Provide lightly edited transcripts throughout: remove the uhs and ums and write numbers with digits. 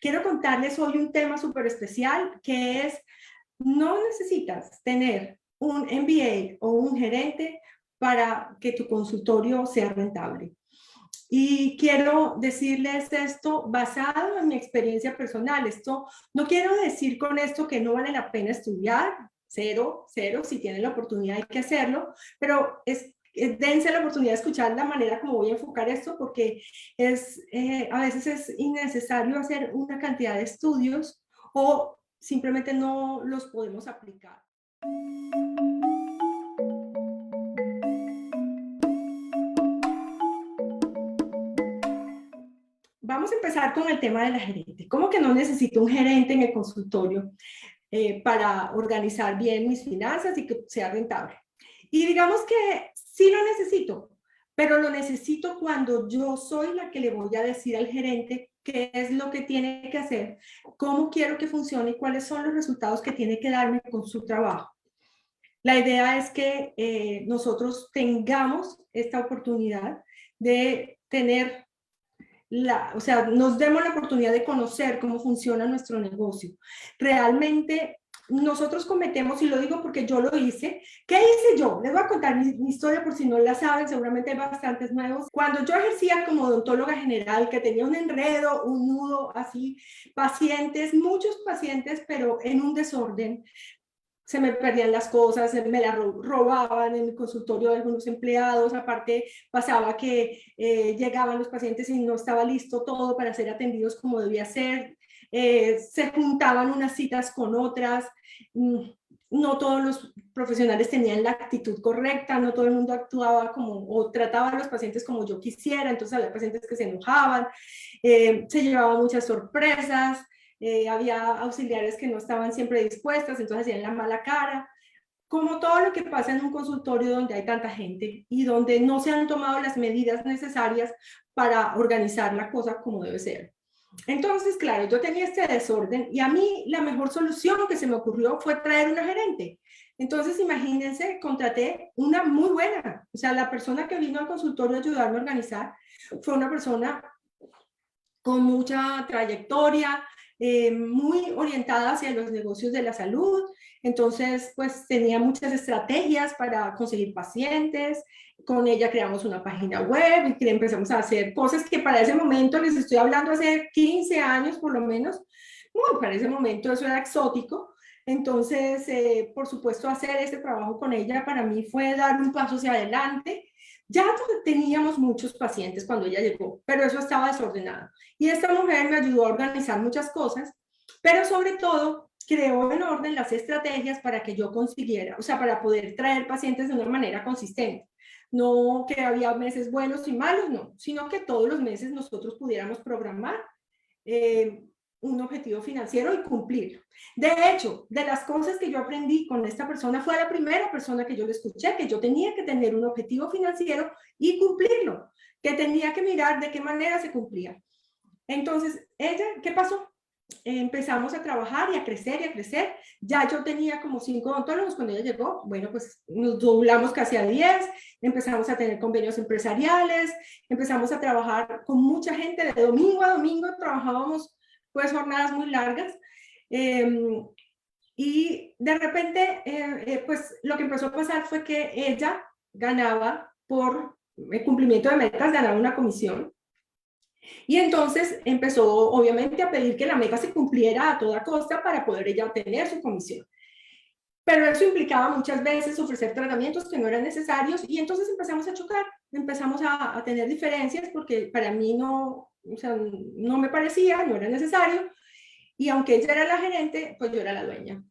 quiero contarles hoy un tema súper especial que es, no necesitas tener un MBA o un gerente para que tu consultorio sea rentable. Y quiero decirles esto basado en mi experiencia personal. Esto no quiero decir con esto que no vale la pena estudiar, cero, cero, si tienen la oportunidad hay que hacerlo, pero dense la oportunidad de escuchar la manera como voy a enfocar esto, porque a veces es innecesario hacer una cantidad de estudios o simplemente no los podemos aplicar. Vamos a empezar con el tema de la gerente. ¿Cómo que no necesito un gerente en el consultorio para organizar bien mis finanzas y que sea rentable? Y digamos que sí lo necesito, pero lo necesito cuando yo soy la que le voy a decir al gerente qué es lo que tiene que hacer, cómo quiero que funcione y cuáles son los resultados que tiene que darme con su trabajo. La idea es que nosotros tengamos esta oportunidad de tener o sea, nos demos la oportunidad de conocer cómo funciona nuestro negocio. Realmente nosotros cometemos, y lo digo porque yo lo hice. ¿Qué hice yo? Les voy a contar mi historia por si no la saben, seguramente hay bastantes nuevos. Cuando yo ejercía como odontóloga general, que tenía un enredo, un nudo así, pacientes, muchos pacientes, pero en un desorden, se me perdían las cosas, me las robaban en el consultorio de algunos empleados, aparte pasaba que llegaban los pacientes y no estaba listo todo para ser atendidos como debía ser, se juntaban unas citas con otras, no todos los profesionales tenían la actitud correcta, no todo el mundo actuaba como o trataba a los pacientes como yo quisiera, entonces había pacientes que se enojaban, se llevaban muchas sorpresas, había auxiliares que no estaban siempre dispuestas, entonces hacían la mala cara, como todo lo que pasa en un consultorio donde hay tanta gente y donde no se han tomado las medidas necesarias para organizar la cosa como debe ser. Entonces, claro, yo tenía este desorden y a mí la mejor solución que se me ocurrió fue traer una gerente. Entonces, imagínense, contraté una muy buena, o sea, la persona que vino al consultorio a ayudarme a organizar fue una persona con mucha trayectoria, muy orientada hacia los negocios de la salud. Entonces, pues tenía muchas estrategias para conseguir pacientes. Con ella creamos una página web y empezamos a hacer cosas que para ese momento, les estoy hablando hace 15 años por lo menos, bueno, para ese momento eso era exótico. Entonces, por supuesto, hacer este trabajo con ella para mí fue dar un paso hacia adelante. Ya teníamos muchos pacientes cuando ella llegó, pero eso estaba desordenado. Y esta mujer me ayudó a organizar muchas cosas, pero sobre todo creó en orden las estrategias para que yo consiguiera, o sea, para poder traer pacientes de una manera consistente. No que había meses buenos y malos, no, sino que todos los meses nosotros pudiéramos programar un objetivo financiero y cumplirlo. De hecho, de las cosas que yo aprendí con esta persona, fue la primera persona que yo le escuché, que yo tenía que tener un objetivo financiero y cumplirlo, que tenía que mirar de qué manera se cumplía. Entonces, ella, ¿qué pasó? Empezamos a trabajar y a crecer y a crecer. Ya yo tenía como 5 odontólogos cuando ella llegó. Bueno, pues nos doblamos casi a 10, empezamos a tener convenios empresariales, empezamos a trabajar con mucha gente de domingo a domingo, trabajábamos pues jornadas muy largas. Y de repente, pues lo que empezó a pasar fue que ella ganaba por el cumplimiento de metas, ganaba una comisión. Y entonces empezó obviamente a pedir que la meta se cumpliera a toda costa para poder ella obtener su comisión. Pero eso implicaba muchas veces ofrecer tratamientos que no eran necesarios y entonces empezamos a chocar, empezamos a tener diferencias porque para mí no, o sea, no me parecía, no era necesario. Y aunque ella era la gerente, pues yo era la dueña.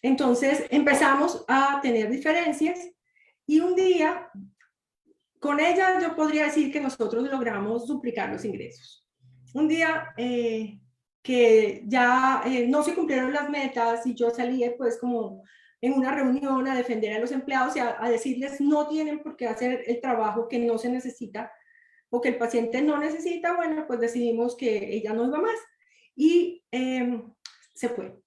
Entonces empezamos a tener diferencias y un día con ella yo podría decir que nosotros logramos duplicar los ingresos. Un día que ya no se cumplieron las metas y yo salí pues como en una reunión a defender a los empleados y a decirles no tienen por qué hacer el trabajo que no se necesita o que el paciente no necesita, bueno, pues decidimos que ella no iba más y se fue.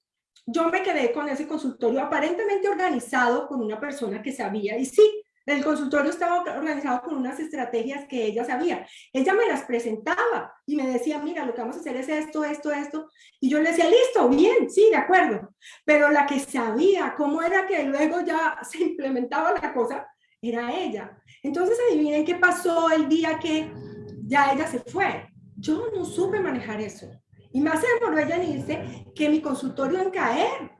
Yo me quedé con ese consultorio aparentemente organizado con una persona que sabía y sí, el consultorio estaba organizado con unas estrategias que ella sabía. Ella me las presentaba y me decía, mira, lo que vamos a hacer es esto, esto, esto. Y yo le decía, listo, bien, sí, de acuerdo. Pero la que sabía cómo era que luego ya se implementaba la cosa, era ella. Entonces, adivinen qué pasó el día que ya ella se fue. Yo no supe manejar eso. Y más se demoró ella en irse que mi consultorio en caer.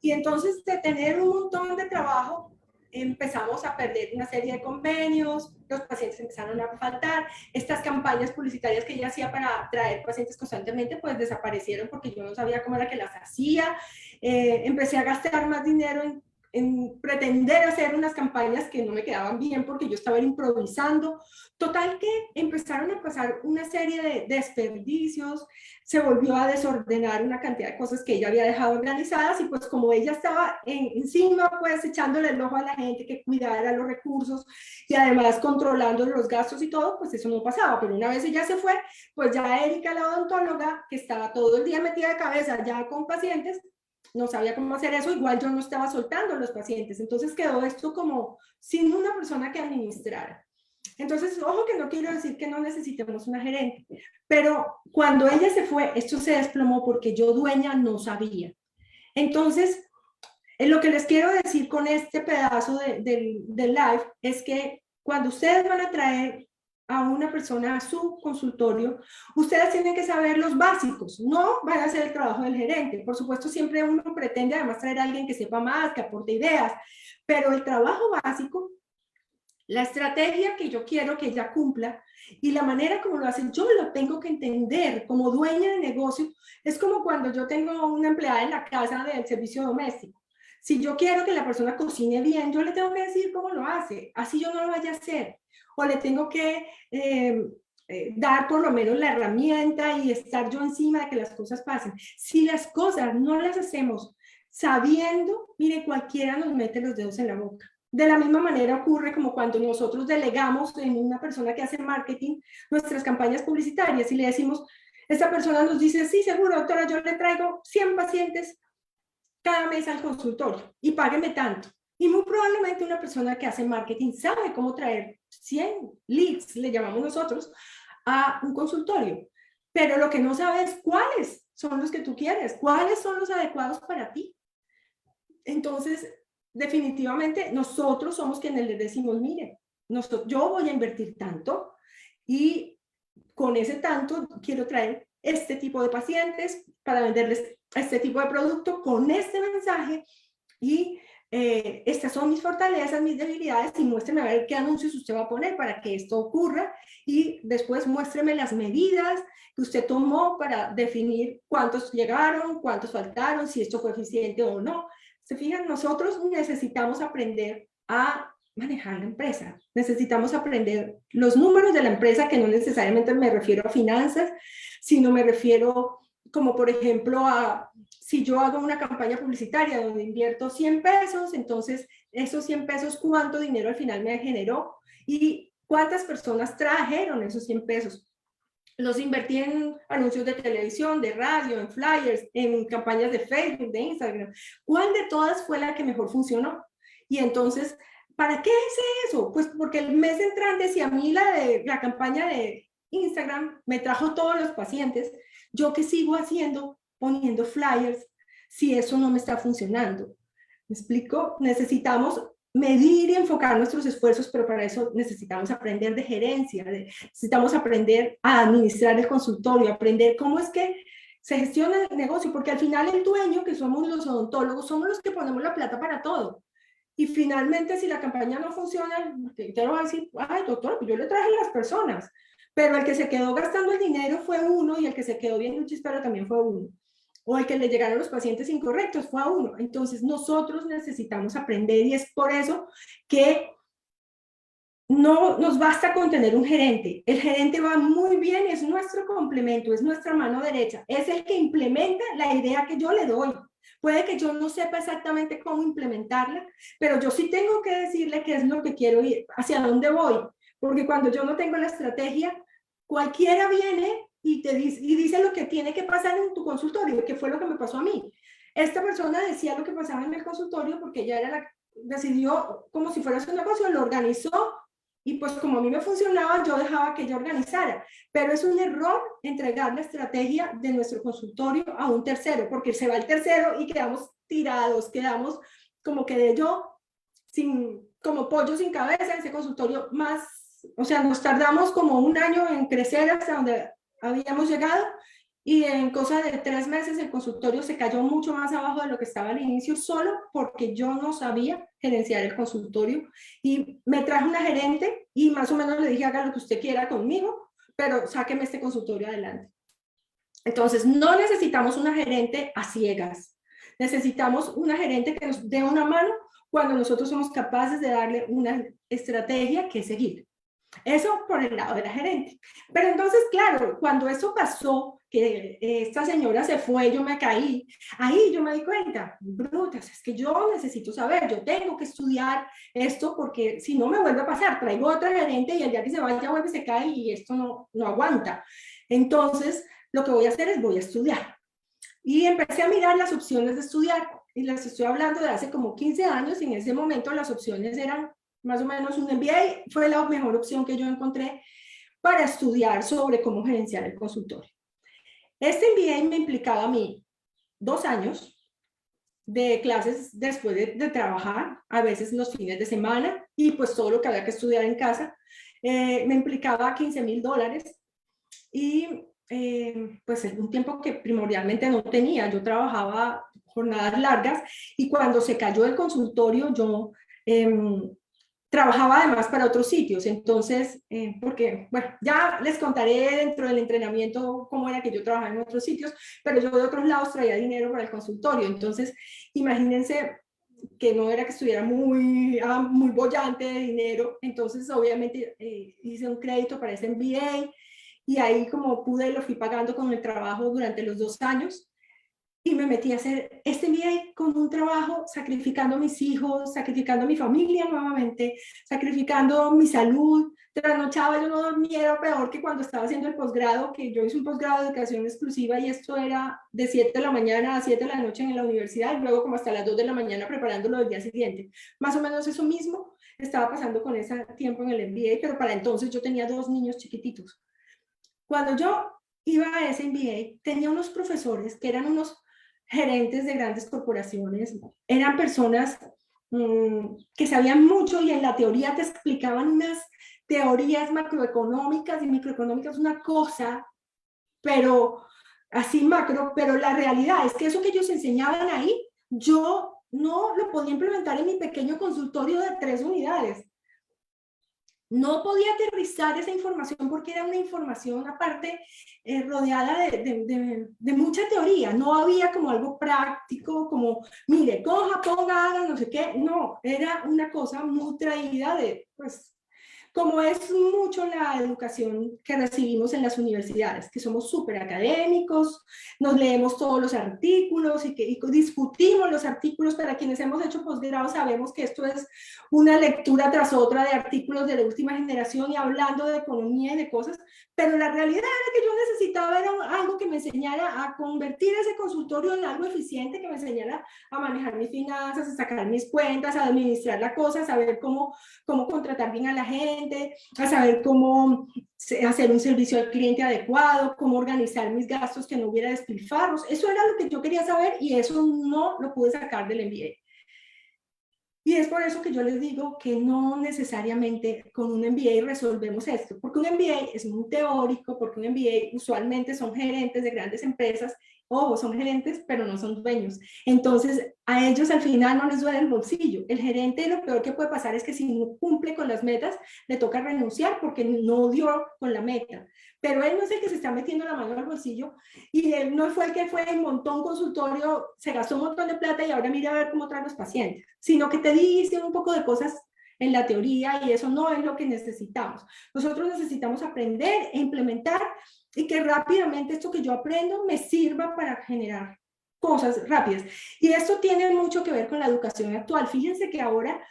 Y entonces de tener un montón de trabajo, empezamos a perder una serie de convenios, los pacientes empezaron a faltar, estas campañas publicitarias que ella hacía para traer pacientes constantemente, pues desaparecieron porque yo no sabía cómo era que las hacía, empecé a gastar más dinero en pretender hacer unas campañas que no me quedaban bien porque yo estaba improvisando. Total que empezaron a pasar una serie de desperdicios, se volvió a desordenar una cantidad de cosas que ella había dejado organizadas y pues como ella estaba encima pues echándole el ojo a la gente que cuidara los recursos y además controlando los gastos y todo, pues eso no pasaba. Pero una vez ella se fue, pues ya Erika, la odontóloga, que estaba todo el día metida de cabeza ya con pacientes, no sabía cómo hacer eso, igual yo no estaba soltando a los pacientes, entonces quedó esto como sin una persona que administrara. Entonces, ojo que no quiero decir que no necesitemos una gerente, pero cuando ella se fue, esto se desplomó porque yo dueña no sabía. Entonces, lo que les quiero decir con este pedazo de live es que cuando ustedes van a traer a una persona a su consultorio, ustedes tienen que saber los básicos, no van a hacer el trabajo del gerente. Por supuesto, siempre uno pretende además traer a alguien que sepa más, que aporte ideas, pero el trabajo básico, la estrategia que yo quiero que ella cumpla y la manera como lo hace, yo lo tengo que entender como dueña de negocio. Es como cuando yo tengo una empleada en la casa del servicio doméstico. Si yo quiero que la persona cocine bien, yo le tengo que decir cómo lo hace, así yo no lo vaya a hacer. O le tengo que dar por lo menos la herramienta y estar yo encima de que las cosas pasen. Si las cosas no las hacemos sabiendo, mire, cualquiera nos mete los dedos en la boca. De la misma manera ocurre como cuando nosotros delegamos en una persona que hace marketing nuestras campañas publicitarias y le decimos, esta persona nos dice, sí, seguro, doctora, yo le traigo 100 pacientes cada mes al consultorio y págueme tanto. Y muy probablemente una persona que hace marketing sabe cómo traer 100 leads, le llamamos nosotros, a un consultorio. Pero lo que no sabe es cuáles son los que tú quieres, cuáles son los adecuados para ti. Entonces, definitivamente nosotros somos quienes les decimos, mire, yo voy a invertir tanto y con ese tanto quiero traer este tipo de pacientes para venderles este tipo de producto con este mensaje y estas son mis fortalezas, mis debilidades y muéstreme a ver qué anuncios usted va a poner para que esto ocurra y después muéstreme las medidas que usted tomó para definir cuántos llegaron, cuántos faltaron, si esto fue eficiente o no. Se fijan, nosotros necesitamos aprender a manejar la empresa. Necesitamos aprender los números de la empresa, que no necesariamente me refiero a finanzas, sino me refiero como por ejemplo a si yo hago una campaña publicitaria donde invierto 100 pesos, entonces esos 100 pesos, ¿cuánto dinero al final me generó? Y cuántas personas trajeron esos 100 pesos. Los invertí en anuncios de televisión, de radio, en flyers, en campañas de Facebook, de Instagram. ¿Cuál de todas fue la que mejor funcionó? Y entonces, ¿para qué hice eso? Pues porque el mes entrante, si a mí la campaña de Instagram me trajo todos los pacientes, ¿yo qué sigo haciendo? Poniendo flyers, si eso no me está funcionando. ¿Me explico? Necesitamos medir y enfocar nuestros esfuerzos, pero para eso necesitamos aprender de gerencia, necesitamos aprender a administrar el consultorio, aprender cómo es que se gestiona el negocio, porque al final el dueño, que somos los odontólogos, somos los que ponemos la plata para todo. Y finalmente, si la campaña no funciona, te lo va a decir, ay, doctor, pues yo le traje a las personas, pero el que se quedó gastando el dinero fue uno y el que se quedó viendo un chispero también fue uno. O el que le llegaron los pacientes incorrectos fue a uno. Entonces nosotros necesitamos aprender y es por eso que no nos basta con tener un gerente. El gerente va muy bien, es nuestro complemento, es nuestra mano derecha, es el que implementa la idea que yo le doy. Puede que yo no sepa exactamente cómo implementarla, pero yo sí tengo que decirle qué es lo que quiero ir, hacia dónde voy, porque cuando yo no tengo la estrategia, cualquiera viene y te dice lo que tiene que pasar en tu consultorio, que fue lo que me pasó a mí. Esta persona decía lo que pasaba en el consultorio porque ella era decidió como si fuera su negocio, lo organizó y pues como a mí me funcionaba, yo dejaba que ella organizara. Pero es un error entregar la estrategia de nuestro consultorio a un tercero, porque se va el tercero y quedamos tirados, quedamos como quedé yo, sin, como pollo sin cabeza, ese consultorio más, o sea, nos tardamos como un año en crecer hasta donde habíamos llegado y en cosa de 3 meses el consultorio se cayó mucho más abajo de lo que estaba al inicio, solo porque yo no sabía gerenciar el consultorio y me traje una gerente y más o menos le dije haga lo que usted quiera conmigo, pero sáqueme este consultorio adelante. Entonces, no necesitamos una gerente a ciegas. Necesitamos una gerente que nos dé una mano cuando nosotros somos capaces de darle una estrategia que seguir. Eso por el lado de la gerente. Pero entonces, claro, cuando eso pasó, que esta señora se fue, yo me caí, ahí yo me di cuenta, brutas, es que yo necesito saber, yo tengo que estudiar esto porque si no me vuelve a pasar, traigo otra gerente y el día que se vaya vuelve, se cae y esto no aguanta. Entonces, lo que voy a hacer es voy a estudiar. Y empecé a mirar las opciones de estudiar y les estoy hablando de hace como 15 años y en ese momento las opciones eran más o menos un MBA, fue la mejor opción que yo encontré para estudiar sobre cómo gerenciar el consultorio. Este MBA me implicaba a mí 2 años de clases después de trabajar, a veces los fines de semana y pues todo lo que había que estudiar en casa. Me implicaba $15,000 y pues es un tiempo que primordialmente no tenía. Yo trabajaba jornadas largas y cuando se cayó el consultorio yo trabajaba además para otros sitios, entonces, porque, bueno, ya les contaré dentro del entrenamiento cómo era que yo trabajaba en otros sitios, pero yo de otros lados traía dinero para el consultorio, entonces, imagínense que no era que estuviera muy bollante de dinero, entonces obviamente hice un crédito para ese MBA y ahí como pude lo fui pagando con el trabajo durante los 2 años y me metí a hacer este MBA con un trabajo, sacrificando a mis hijos, sacrificando a mi familia nuevamente, sacrificando mi salud. Trasnochaba, yo no dormía, era peor que cuando estaba haciendo el posgrado, que yo hice un posgrado de educación exclusiva y esto era de 7 de la mañana a 7 de la noche en la universidad y luego como hasta las 2 de la mañana preparándolo del día siguiente. Más o menos eso mismo estaba pasando con ese tiempo en el MBA, pero para entonces yo tenía 2 niños chiquititos. Cuando yo iba a ese MBA, tenía unos profesores que eran unos gerentes de grandes corporaciones, eran personas que sabían mucho y en la teoría te explicaban unas teorías macroeconómicas y microeconómicas, una cosa, pero así macro, pero la realidad es que eso que ellos enseñaban ahí, yo no lo podía implementar en mi pequeño consultorio de 3 unidades. No podía aterrizar esa información porque era una información aparte rodeada de mucha teoría. No había como algo práctico, como, mire, coja, ponga, haga, no sé qué. No, era una cosa muy traída de, pues, como es mucho la educación que recibimos en las universidades, que somos súper académicos, nos leemos todos los artículos y discutimos los artículos. Para quienes hemos hecho posgrado sabemos que esto es una lectura tras otra de artículos de la última generación y hablando de economía y de cosas, pero la realidad era que yo necesitaba era algo que me enseñara a convertir ese consultorio en algo eficiente, que me enseñara a manejar mis finanzas, a sacar mis cuentas, a administrar la cosa, a saber cómo contratar bien a la gente, a saber cómo hacer un servicio al cliente adecuado, cómo organizar mis gastos, que no hubiera despilfarros. Eso era lo que yo quería saber y eso no lo pude sacar del MBA. Y es por eso que yo les digo que no necesariamente con un MBA resolvemos esto, porque un MBA es muy teórico, porque un MBA usualmente son gerentes de grandes empresas, ojo, son gerentes, pero no son dueños. Entonces, a ellos al final no les duele el bolsillo. El gerente lo peor que puede pasar es que si no cumple con las metas, le toca renunciar porque no dio con la meta. Pero él no es el que se está metiendo la mano al bolsillo y él no fue el que fue y montó un consultorio, se gastó un montón de plata y ahora mira a ver cómo trae los pacientes, sino que te dice un poco de cosas en la teoría y eso no es lo que necesitamos. Nosotros necesitamos aprender e implementar y que rápidamente esto que yo aprendo me sirva para generar cosas rápidas. Y esto tiene mucho que ver con la educación actual. Fíjense que ahora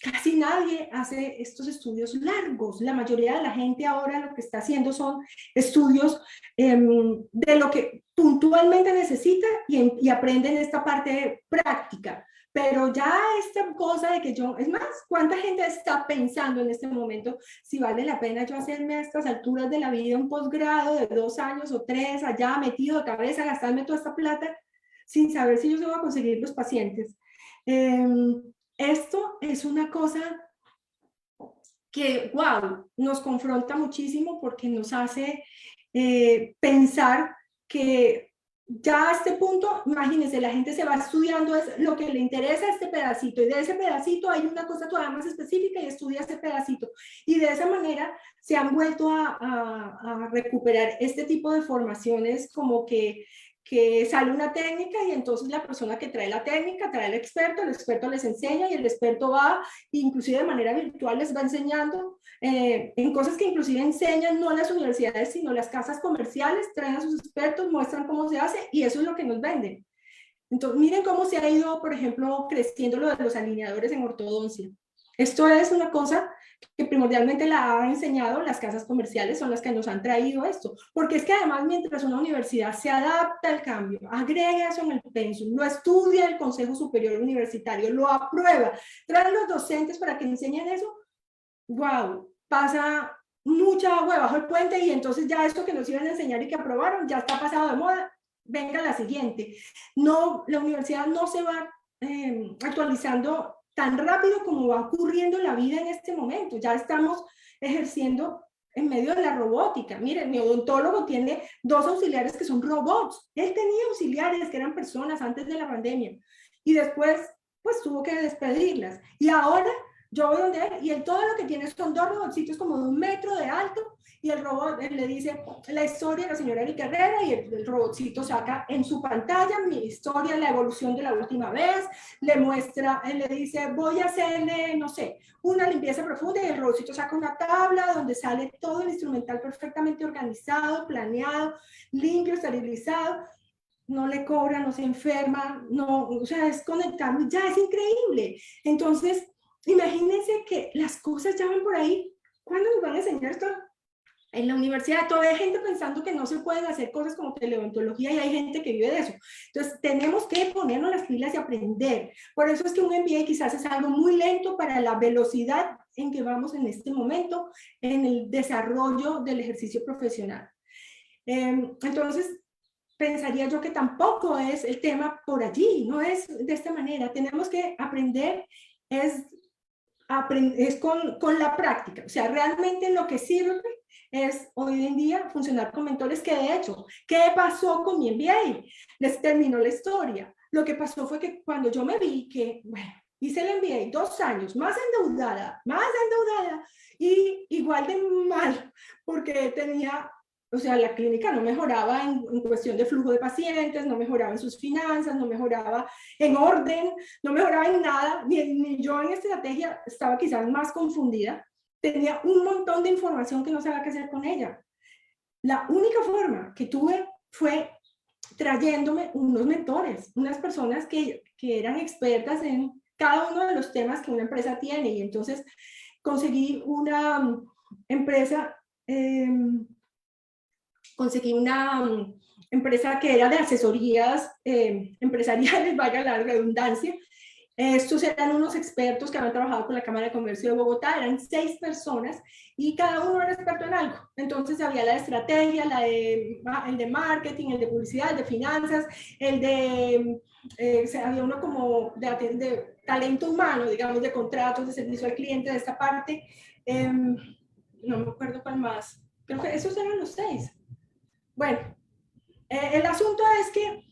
casi nadie hace estos estudios largos. La mayoría de la gente ahora lo que está haciendo son estudios de lo que puntualmente necesita y aprenden esta parte práctica. pero ya esta cosa de que yo, es más, ¿cuánta gente está pensando en este momento si vale la pena yo hacerme a estas alturas de la vida un posgrado de 2 años o 3 allá metido de cabeza, gastarme toda esta plata sin saber si yo se voy a conseguir los pacientes? Esto es una cosa que, wow, nos confronta muchísimo porque nos hace pensar que ya a este punto, imagínense, la gente se va estudiando es lo que le interesa este pedacito, y de ese pedacito hay una cosa todavía más específica y estudia ese pedacito. Y de esa manera se han vuelto a recuperar este tipo de formaciones, como que sale una técnica y entonces la persona que trae la técnica trae al experto, el experto les enseña y el experto va, inclusive de manera virtual, les va enseñando en cosas que inclusive enseñan no las universidades, sino las casas comerciales, traen a sus expertos, muestran cómo se hace y eso es lo que nos venden. Entonces, miren cómo se ha ido, por ejemplo, creciendo lo de los alineadores en ortodoncia. Esto es una cosa que primordialmente la han enseñado las casas comerciales, son las que nos han traído esto. Porque es que además, mientras una universidad se adapta al cambio, agrega eso en el pensum, lo estudia el Consejo Superior Universitario, lo aprueba, trae los docentes para que enseñen eso, wow, pasa mucha agua bajo el puente y entonces ya esto que nos iban a enseñar y que aprobaron ya está pasado de moda, venga la siguiente. No, la universidad no se va actualizando tan rápido como va ocurriendo la vida en este momento. Ya estamos ejerciendo en medio de la robótica. Miren, mi odontólogo tiene 2 auxiliares que son robots. Él tenía auxiliares que eran personas antes de la pandemia y después pues tuvo que despedirlas. Y ahora yo voy donde él y él todo lo que tiene son 2 robotcitos como de 1 metro de alto y el robot él le dice la historia de la señora Erika Herrera y el robotcito saca en su pantalla mi historia, la evolución de la última vez, le muestra, él le dice voy a hacerle, no sé, una limpieza profunda y el robotcito saca una tabla donde sale todo el instrumental perfectamente organizado, planeado, limpio, esterilizado. No le cobra, no se enferma, no, o sea, es conectarlo, ya es increíble. Entonces, imagínense que las cosas ya van por ahí. ¿Cuándo nos van a enseñar esto? En la universidad todavía hay gente pensando que no se pueden hacer cosas como teleodontología y hay gente que vive de eso. Entonces tenemos que ponernos las pilas y aprender. Por eso es que un MBA quizás es algo muy lento para la velocidad en que vamos en este momento en el desarrollo del ejercicio profesional. Entonces, pensaría yo que tampoco es el tema por allí, no es de esta manera. Tenemos que aprender, es con la práctica. O sea, realmente lo que sirve es hoy en día funcionar con mentores que de hecho, ¿qué pasó con mi MBA? Les terminó la historia. Lo que pasó fue que cuando yo me vi que, bueno, hice el MBA 2 años, más endeudada, y igual de mal, porque tenía, o sea, la clínica no mejoraba en cuestión de flujo de pacientes, no mejoraba en sus finanzas, no mejoraba en orden, no mejoraba en nada, ni yo en estrategia estaba quizás más confundida. Tenía un montón de información que no sabía qué hacer con ella. La única forma que tuve fue trayéndome unos mentores, unas personas que eran expertas en cada uno de los temas que una empresa tiene. Y entonces conseguí una empresa, empresa que era de asesorías empresariales, vaya la redundancia. Estos eran unos expertos que habían trabajado con la Cámara de Comercio de Bogotá, eran 6 personas y cada uno era experto en algo. Entonces había la de estrategia, el de marketing, el de publicidad, el de finanzas, había uno como de talento humano, digamos, de contratos, de servicio al cliente, de esta parte. No me acuerdo cuál más. Creo que esos eran los 6. Bueno, el asunto es que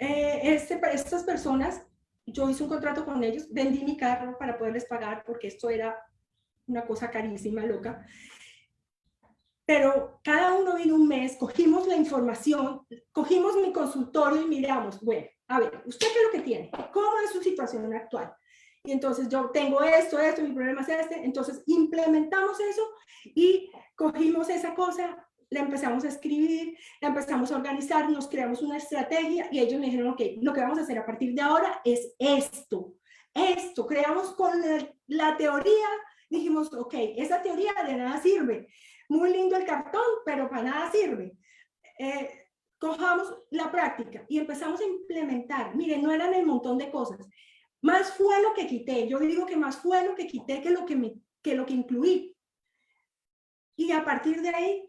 estas personas, yo hice un contrato con ellos, vendí mi carro para poderles pagar porque esto era una cosa carísima, loca. Pero cada uno vino un mes, cogimos la información, cogimos mi consultorio y miramos, bueno, a ver, ¿usted qué es lo que tiene? ¿Cómo es su situación actual? Y entonces yo tengo esto, mi problema es este, entonces implementamos eso y cogimos esa cosa, la empezamos a escribir, la empezamos a organizar, nos creamos una estrategia y ellos me dijeron, ok, lo que vamos a hacer a partir de ahora es esto, creamos con la teoría, dijimos, ok, esa teoría de nada sirve, muy lindo el cartón, pero para nada sirve. Cojamos la práctica y empezamos a implementar. Miren, no eran el montón de cosas. Más fue lo que quité. Yo digo que más fue lo que quité que lo que incluí. Y a partir de ahí,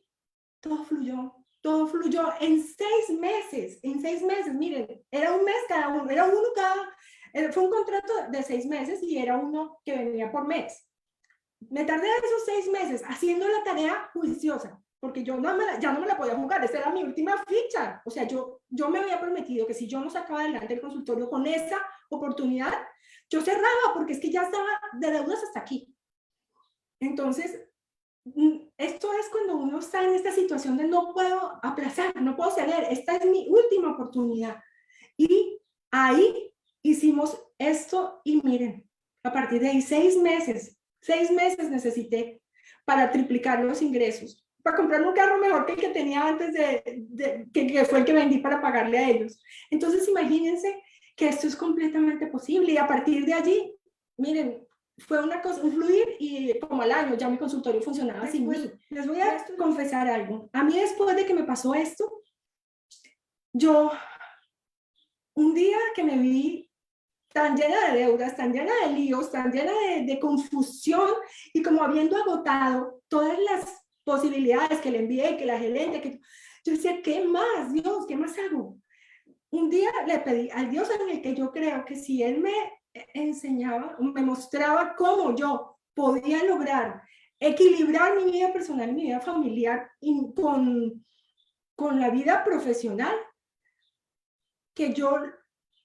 todo fluyó. Todo fluyó en 6 meses. En 6 meses, miren, era un mes cada uno. Era uno cada... Fue un contrato de 6 meses y era uno que venía por mes. Me tardé esos 6 meses haciendo la tarea juiciosa, porque yo ya no me la podía jugar, esta era mi última ficha. O sea, yo me había prometido que si yo no sacaba adelante el consultorio con esa oportunidad, yo cerraba, porque es que ya estaba de deudas hasta aquí. Entonces, esto es cuando uno está en esta situación de no puedo aplazar, no puedo ceder, esta es mi última oportunidad. Y ahí hicimos esto y miren, a partir de ahí 6 meses necesité para triplicar los ingresos, para comprarme un carro mejor que el que tenía antes que fue el que vendí para pagarle a ellos. Entonces imagínense que esto es completamente posible y a partir de allí, miren, fue una cosa, un fluir y como al año ya mi consultorio funcionaba sin mí. Les voy a confesar algo. A mí después de que me pasó esto, yo un día que me vi tan llena de deudas, tan llena de líos, tan llena de confusión y como habiendo agotado todas las posibilidades que le envié, que la gerente, que yo decía, ¿qué más, Dios? ¿Qué más hago? Un día le pedí al Dios en el que yo creo que si Él me enseñaba, me mostraba cómo yo podía lograr equilibrar mi vida personal y mi vida familiar con la vida profesional, que yo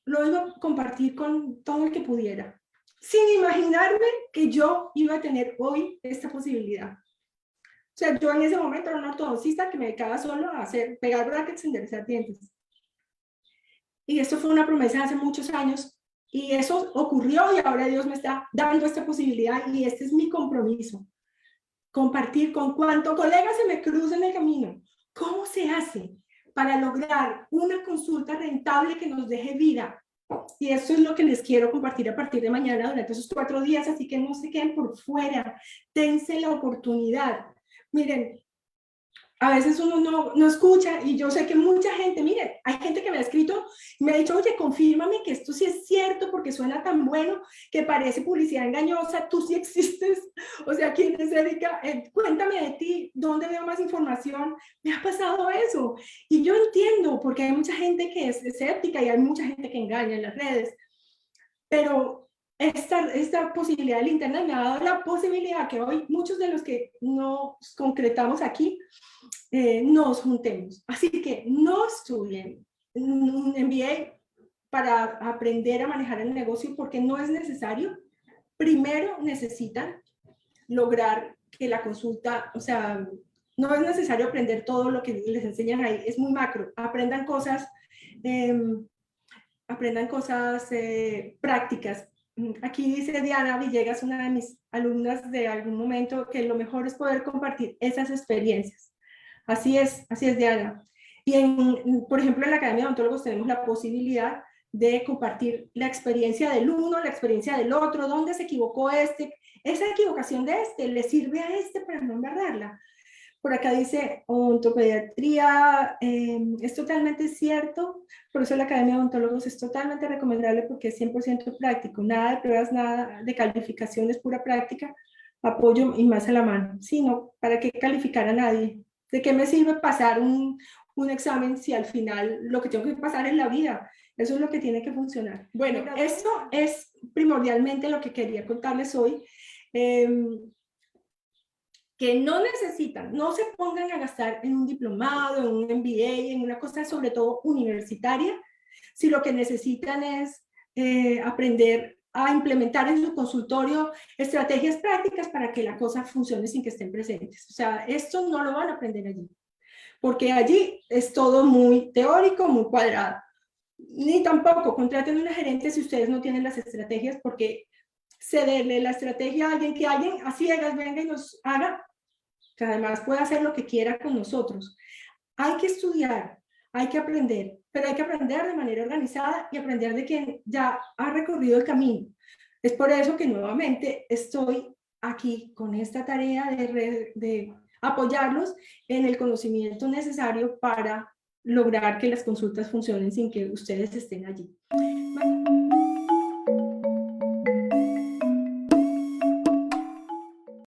lo iba a compartir con todo el que pudiera, sin imaginarme que yo iba a tener hoy esta posibilidad. O sea, yo en ese momento era una ortodoncista que me dedicaba solo a pegar brackets y enderezar dientes. Y esto fue una promesa hace muchos años y eso ocurrió y ahora Dios me está dando esta posibilidad y este es mi compromiso. Compartir con cuánto colega se me cruza en el camino. ¿Cómo se hace para lograr una consulta rentable que nos deje vida? Y eso es lo que les quiero compartir a partir de mañana durante esos 4 días, así que no se queden por fuera, dense la oportunidad. Miren, a veces uno no escucha y yo sé que mucha gente, miren, hay gente que me ha escrito y me ha dicho, oye, confírmame que esto sí es cierto porque suena tan bueno que parece publicidad engañosa, tú sí existes, o sea, ¿quién es Erika? Cuéntame de ti, ¿dónde veo más información? Me ha pasado eso y yo entiendo porque hay mucha gente que es escéptica y hay mucha gente que engaña en las redes, pero esta posibilidad del internet me ha dado la posibilidad que hoy muchos de los que nos concretamos aquí nos juntemos. Así que no estudien un MBA para aprender a manejar el negocio porque no es necesario. Primero necesitan lograr que la consulta, o sea, no es necesario aprender todo lo que les enseñan ahí, es muy macro. Aprendan cosas prácticas. Aquí dice Diana Villegas, una de mis alumnas de algún momento, que lo mejor es poder compartir esas experiencias. Así es, Diana. Y por ejemplo, en la Academia de Odontólogos tenemos la posibilidad de compartir la experiencia del uno, la experiencia del otro, dónde se equivocó este, esa equivocación de este, le sirve a este para no embarrarla. Por acá dice odontopediatría, es totalmente cierto, por eso la Academia de Odontólogos es totalmente recomendable porque es 100% práctico, nada de pruebas, nada de calificaciones, pura práctica, apoyo y más a la mano. Sí, no, ¿para qué calificar a nadie? ¿De qué me sirve pasar un examen si al final lo que tengo que pasar es la vida? Eso es lo que tiene que funcionar. Bueno, eso es primordialmente lo que quería contarles hoy. Que no necesitan, no se pongan a gastar en un diplomado, en un MBA, en una cosa sobre todo universitaria, si lo que necesitan es aprender a implementar en su consultorio estrategias prácticas para que la cosa funcione sin que estén presentes. O sea, esto no lo van a aprender allí, porque allí es todo muy teórico, muy cuadrado. Ni tampoco contraten una gerente si ustedes no tienen las estrategias, porque cederle la estrategia a alguien que alguien a ciegas venga y nos haga, que además puede hacer lo que quiera con nosotros. Hay que estudiar, hay que aprender, pero hay que aprender de manera organizada y aprender de quien ya ha recorrido el camino. Es por eso que nuevamente estoy aquí con esta tarea de apoyarlos en el conocimiento necesario para lograr que las consultas funcionen sin que ustedes estén allí.